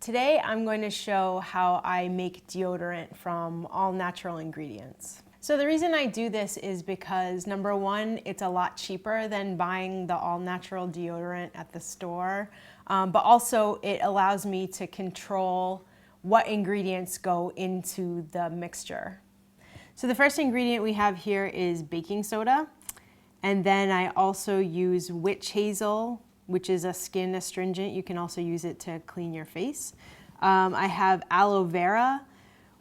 Today I'm going to show how I make deodorant from all natural ingredients. So the reason I do this is because number one, it's a lot cheaper than buying the all natural deodorant at the store, but also it allows me to control what ingredients go into the mixture. So the first ingredient we have here is baking soda, and then I also use witch hazel, which is a skin astringent. You can also use it to clean your face. I have aloe vera,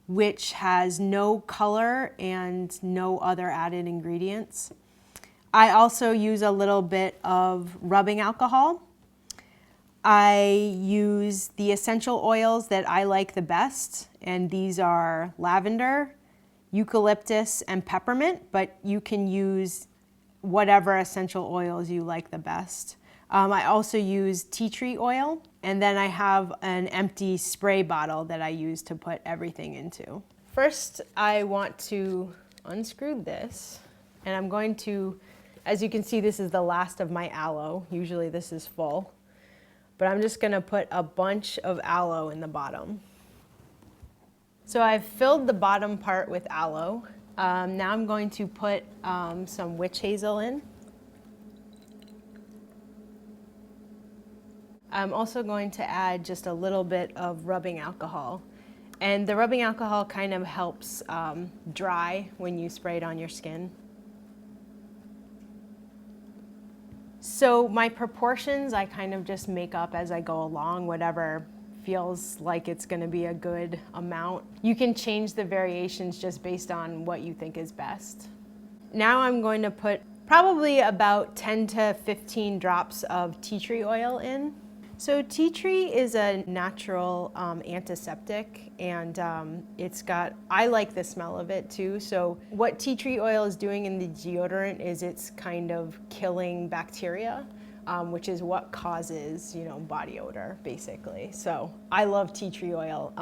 which has no color and no other added ingredients. I also use a little bit of rubbing alcohol. I use the essential oils that I like the best, and these are lavender, eucalyptus, and peppermint, but you can use whatever essential oils you like the best. I also use tea tree oil, and then I have an empty spray bottle that I use to put everything into. First, I want to unscrew this, and I'm going to, as you can see, this is the last of my aloe. Usually this is full, but I'm just gonna put a bunch of aloe in the bottom. So I've filled the bottom part with aloe. Now I'm going to put some witch hazel in. I'm also going to add just a little bit of rubbing alcohol. And the rubbing alcohol kind of helps dry when you spray it on your skin. So my proportions, I kind of just make up as I go along, whatever feels like it's going to be a good amount. You can change the variations just based on what you think is best. Now I'm going to put probably about 10 to 15 drops of tea tree oil in. So tea tree is a natural antiseptic, and I like the smell of it too. So what tea tree oil is doing in the deodorant is it's kind of killing bacteria, which is what causes, body odor, basically. So I love tea tree oil.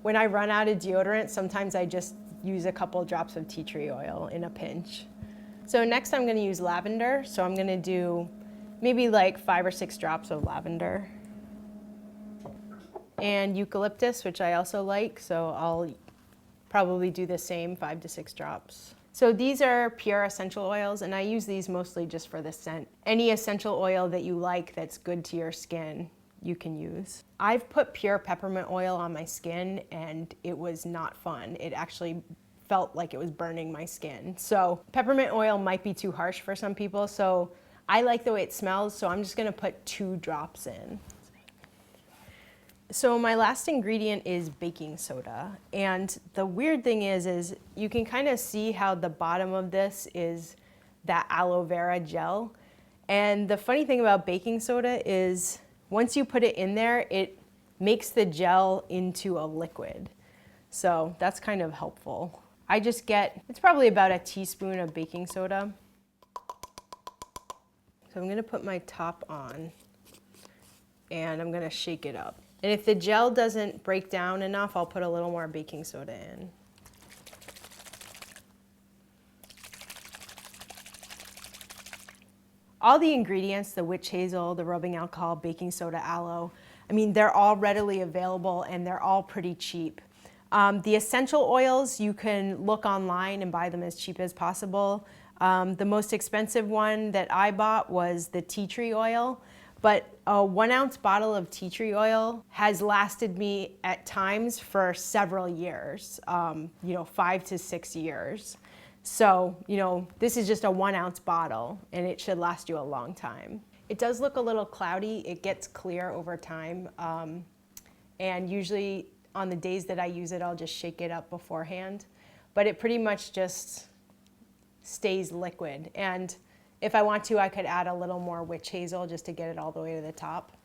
When I run out of deodorant, sometimes I just use a couple drops of tea tree oil in a pinch. So next I'm gonna use lavender. So I'm gonna do maybe like 5 or 6 drops of lavender. And eucalyptus, which I also like, so I'll probably do the same, 5 to 6 drops. So these are pure essential oils, and I use these mostly just for the scent. Any essential oil that you like that's good to your skin, you can use. I've put pure peppermint oil on my skin, and it was not fun. It actually felt like it was burning my skin. So peppermint oil might be too harsh for some people, so I like the way it smells, so I'm just gonna put 2 drops in. So my last ingredient is baking soda, and the weird thing is you can kind of see how the bottom of this is that aloe vera gel. And the funny thing about baking soda is once you put it in there, it makes the gel into a liquid. So that's kind of helpful. It's probably about a teaspoon of baking soda. So I'm gonna put my top on, and I'm gonna shake it up. And if the gel doesn't break down enough, I'll put a little more baking soda in. All the ingredients, the witch hazel, the rubbing alcohol, baking soda, aloe, they're all readily available and they're all pretty cheap. The essential oils, you can look online and buy them as cheap as possible. The most expensive one that I bought was the tea tree oil. But a 1 ounce bottle of tea tree oil has lasted me at times for several years, 5 to 6 years. So, this is just a 1 ounce bottle, and it should last you a long time. It does look a little cloudy. It gets clear over time. And usually on the days that I use it, I'll just shake it up beforehand. But it pretty much just stays liquid. And if I want to, I could add a little more witch hazel just to get it all the way to the top.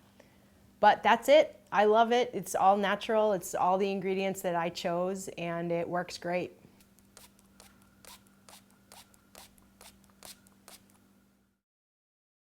But that's it. I love it. It's all natural. It's all the ingredients that I chose, and it works great.